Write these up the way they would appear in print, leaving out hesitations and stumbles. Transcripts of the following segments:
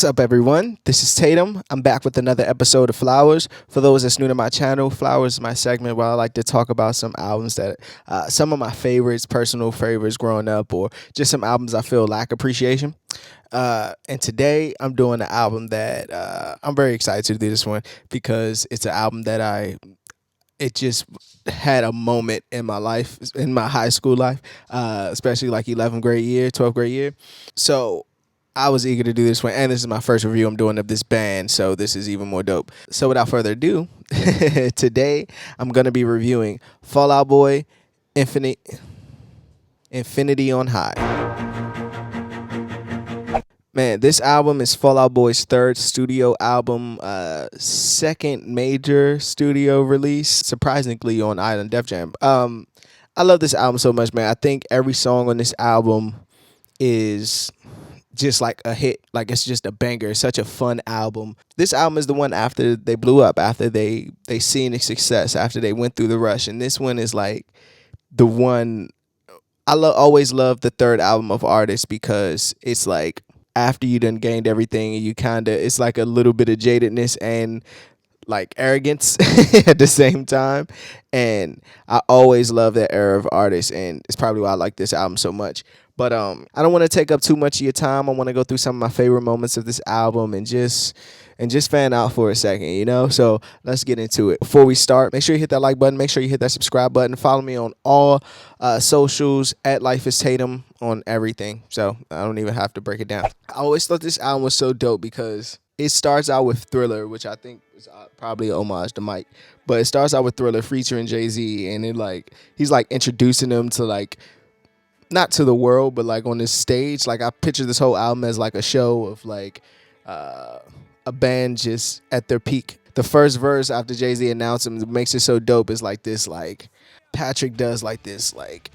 What's up, everyone? This is Tatum. I'm back with another episode of Flowers. For those that's new to my channel, Flowers is my segment where I like to talk about some albums that, some of my favorites, personal favorites growing up, or just some albums I feel lack appreciation. And today I'm doing an album that I'm very excited to do this one because it's an album that it just had a moment in my life, in my high school life, especially like 11th grade year, 12th grade year. So I was eager to do this one, and this is my first review I'm doing of this band, so this is even more dope. So without further ado, today I'm going to be reviewing Fall Out Boy, Infinity on High. Man, this album is Fall Out Boy's third studio album, second major studio release, surprisingly on Island Def Jam. I love this album so much, man. I think every song on this album is just like a hit. Like, it's just a banger. It's such a fun album. This album is the one after they blew up, after they seen the success, after they went through the rush. And this one is like the one always love the third album of artists, because it's like after you done gained everything, you it's like a little bit of jadedness and like arrogance at the same time. And I always love that era of artists, and it's probably why I like this album so much. But I don't want to take up too much of your time. I want to go through some of my favorite moments of this album and just fan out for a second, you know? So let's get into it. Before we start, make sure you hit that like button. Make sure you hit that subscribe button. Follow me on all socials at Lifeastatum on everything. So I don't even have to break it down. I always thought this album was so dope because it starts out with Thriller, which I think is probably an homage to Mike. But it starts out with Thriller featuring Jay-Z, and he's like introducing them to like, not to the world, but like on this stage. Like, I picture this whole album as like a show of like a band just at their peak. The first verse after Jay-Z announced him, makes it so dope, is like this, like Patrick does like this like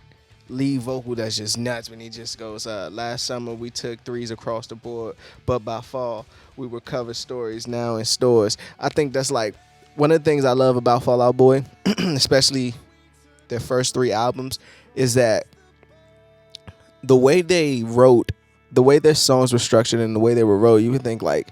lead vocal that's just nuts when he just goes, last summer we took threes across the board, but by fall we would cover stories now in stores. I think that's like one of the things I love about Fall Out Boy, especially their first three albums, is that the way they wrote, the way their songs were structured and the way they were wrote, you would think like,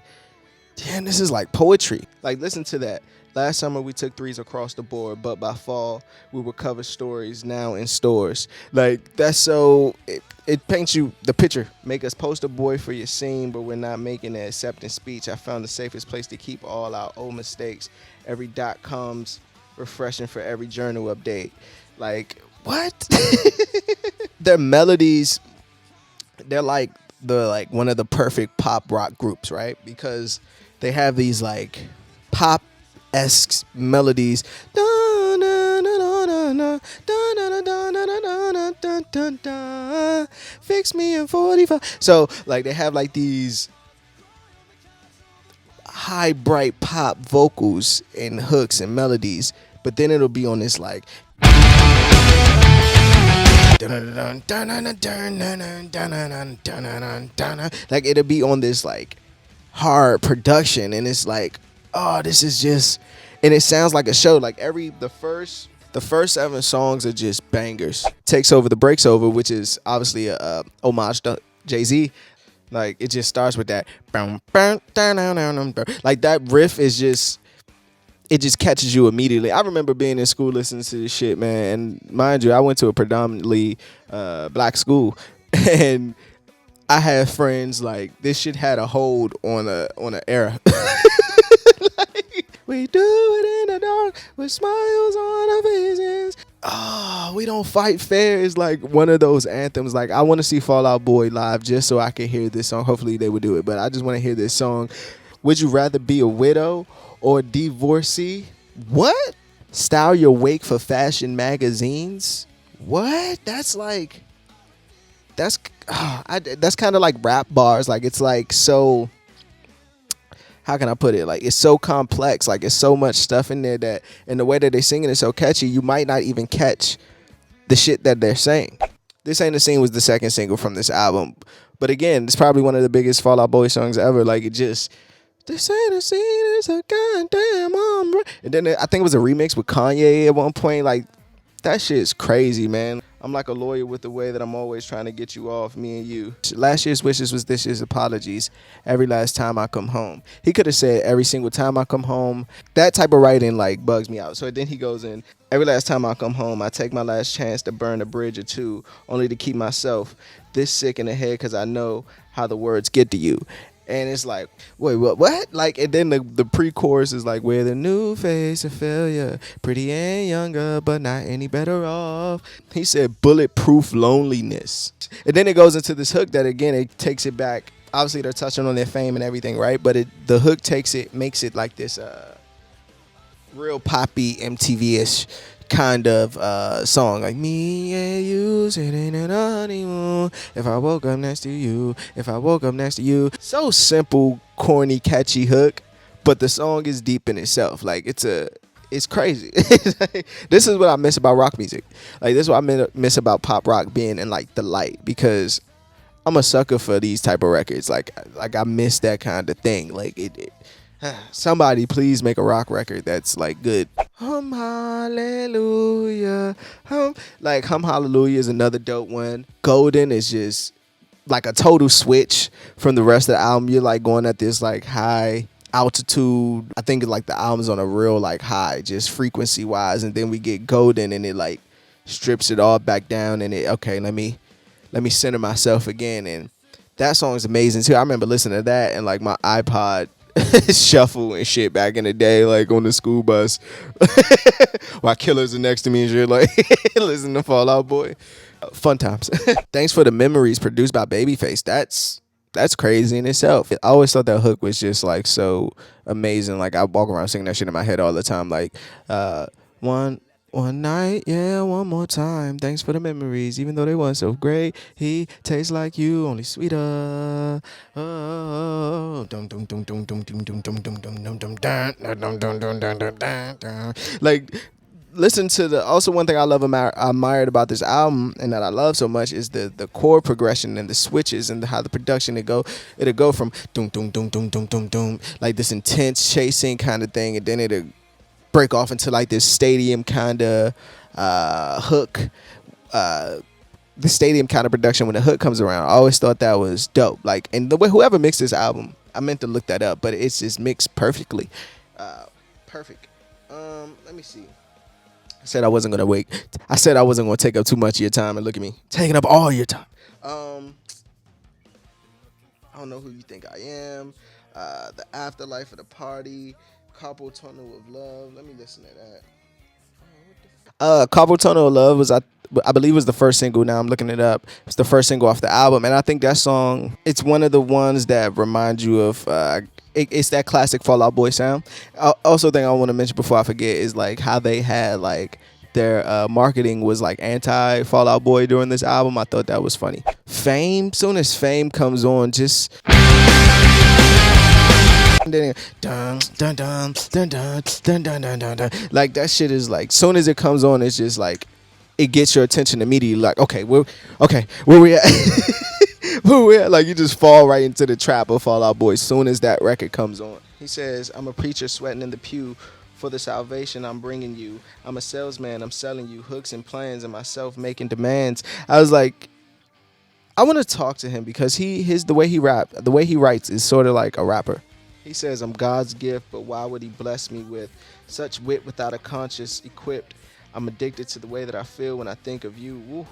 damn, this is like poetry. Like, listen to that. Last summer we took threes across the board, but by fall we would cover stories now in stores. Like, that's so, it paints you the picture. Make us poster boy for your scene, but we're not making an acceptance speech. I found the safest place to keep all our old mistakes. Every dot comes refreshing for every journal update. Like, what? Their melodies, they're like one of the perfect pop rock groups, right? Because they have these like pop-esque melodies. Fix me in 45. So like they have like these high bright pop vocals and hooks and melodies, but then it'll be on this like like it'll be on this like hard production, and it's like, oh, this is just, and it sounds like a show. Like the first 7 songs are just bangers. Takes Over the Breaks Over, which is obviously a homage to Jay-Z. Like, it just starts with that like that riff is just, it just catches you immediately. I remember being in school listening to this shit, man. And mind you, I went to a predominantly black school, and I had friends like this shit had a hold on an era. Like, we do it in the dark with smiles on our faces. Oh, we don't fight fair is like one of those anthems. Like, I want to see Fall Out Boy live just so I can hear this song. Hopefully they would do it, but I just want to hear this song. Would you rather be a widow or divorcee? What? Style your wake for fashion magazines? What? That's like, that's kind of like rap bars. Like, it's like, so, how can I put it? Like, it's so complex. Like, it's so much stuff in there that, and the way that they sing it is so catchy, you might not even catch the shit that they're saying. This Ain't the Scene was the second single from this album, but again, it's probably one of the biggest Fall Out Boy songs ever. Like, it just, this ain't a scene, it's a goddamn umbrella. And then I think it was a remix with Kanye at one point. Like, that shit is crazy, man. I'm like a lawyer with the way that I'm always trying to get you off, me and you. Last year's wishes was this year's apologies. Every last time I come home. He could have said every single time I come home. That type of writing like bugs me out. So then he goes in, every last time I come home, I take my last chance to burn a bridge or two, only to keep myself this sick in the head because I know how the words get to you. And it's like, wait, what? Like, and then the pre-chorus is like, we're the new face of failure, pretty and younger, but not any better off. He said bulletproof loneliness. And then it goes into this hook that, again, it takes it back. Obviously, they're touching on their fame and everything, right? But the hook makes it like this real poppy MTV-ish kind of song, like me and you sitting in a honeymoon, if I woke up next to you, if I woke up next to you. So simple, corny, catchy hook, but the song is deep in itself. Like it's crazy. This is what I miss about rock music. Like this is what I miss about pop rock being in like the light, because I'm a sucker for these type of records. Like I miss that kind of thing. Like it somebody please make a rock record that's like good. Hum Hallelujah. Hum Hallelujah is another dope one. Golden is just like a total switch from the rest of the album. You're like going at this like high altitude. I think like the album's on a real like high, just frequency wise, and then we get Golden and it like strips it all back down, and let me center myself again. And that song is amazing too. I remember listening to that and like my iPod shuffle and shit back in the day, like on the school bus while killers are next to me and shit, like listening to Fall Out Boy. Fun times. Thanks for the memories, produced by Babyface. That's crazy in itself. I always thought that hook was just like so amazing. Like I walk around singing that shit in my head all the time. Like one night, yeah, one more time. Thanks for the memories, even though they weren't so great. He tastes like you, only sweeter. Oh, dum dum dum dum dum dum dum dum dum dum dum dum. Like, listen to the. Also, one thing I admired about this album, and that I love so much, is the chord progression and the switches and how the production it'll go from dum dum dum dum dum dum dum, like this intense chasing kind of thing, and then it'll break off into like this stadium kind of hook, the stadium kind of production when the hook comes around. I always thought that was dope. Like, and the way whoever mixed this album, I meant to look that up, but it's just mixed perfectly. Perfect. Let me see. I said I wasn't gonna take up too much of your time, and look at me taking up all your time. I don't know who you think I am. The Afterlife of the Party. Carpal Tunnel of Love. Let me listen to that. Carpal Tunnel of Love was I believe was the first single. Now I'm looking it up. It's the first single off the album, and I think that song, it's one of the ones that remind you of it's that classic Fall Out Boy sound. Also, thing I want to mention before I forget is like how they had like their marketing was like anti Fall Out Boy during this album. I thought that was funny. Fame. Soon as Fame comes on, just. Dun, dun, dun, dun, dun, dun, dun, dun, dun, dun. Like that shit is like, soon as it comes on, it's just like it gets your attention immediately. Like, where we at? Where we at? Like you just fall right into the trap of Fall Out Boy soon as that record comes on. He says, I'm a preacher sweating in the pew for the salvation I'm bringing you. I'm a salesman, I'm selling you hooks and plans and myself making demands. I was like, I want to talk to him because the way he writes is sort of like a rapper. He says, I'm God's gift, but why would he bless me with such wit without a conscience equipped? I'm addicted to the way that I feel when I think of you. Woo.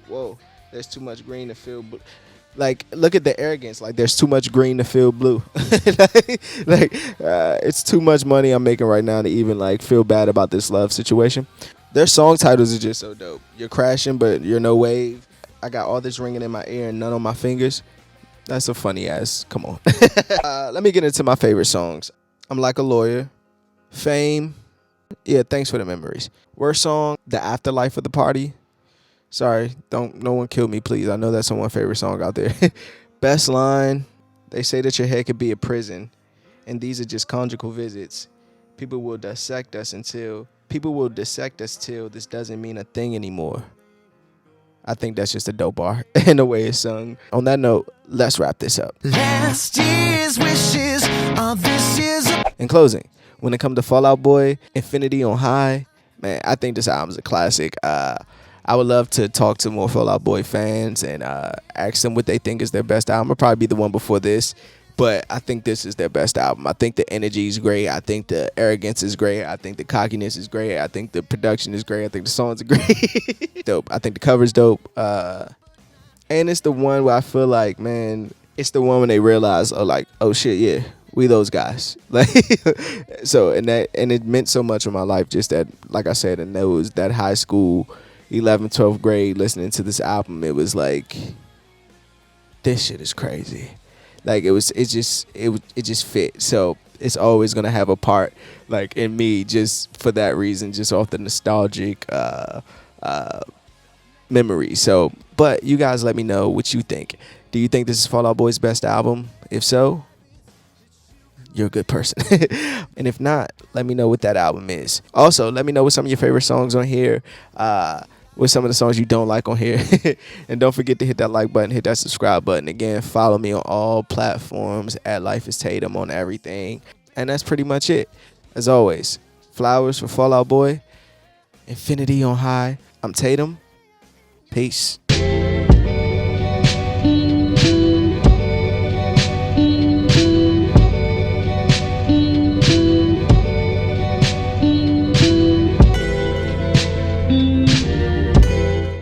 Whoa, there's too much green to feel blue. Like, look at the arrogance. Like, there's too much green to feel blue. It's too much money I'm making right now to even, like, feel bad about this love situation. Their song titles are just so dope. You're crashing, but you're no wave. I got all this ringing in my ear and none on my fingers. That's a funny ass. Come on. Let me get into my favorite songs. I'm Like a Lawyer. Fame. Yeah, Thanks for the Memories. Worst song, The Afterlife of the Party. Sorry, no one kill me, please. I know that's someone's favorite song out there. Best line, they say that your head could be a prison, and these are just conjugal visits. People will dissect us till this doesn't mean a thing anymore. I think that's just a dope bar and the way it's sung. On that note, let's wrap this up. Last year's wishes are this year's. In closing, when it comes to Fall Out Boy, Infinity on High, man, I think this album's a classic. I would love to talk to more Fall Out Boy fans and ask them what they think is their best album. It'll probably be the one before this, but I think this is their best album. I think the energy is great. I think the arrogance is great. I think the cockiness is great. I think the production is great. I think the songs are great. Dope. I think the cover's dope. And it's the one where I feel like, man, it's the one when they realize, oh, like, oh shit, yeah, we those guys. Like, so, and it meant so much in my life, just that, like I said, and that was that high school, 11th, 12th grade, listening to this album. It was like, this shit is crazy. Like, it just fit. So it's always gonna have a part, like, in me, just for that reason, just off the nostalgic memory. So, but you guys let me know what you think. Do you think this is Fall Out Boy's best album? If so, you're a good person. And if not, let me know what that album is. Also, let me know what some of your favorite songs on here. What some of the songs you don't like on here. And don't forget to hit that like button, hit that subscribe button. Again, follow me on all platforms at Lifeastatum on everything. And that's pretty much it. As always, flowers for Fall Out Boy. Infinity on high. I'm Tatum. Peace.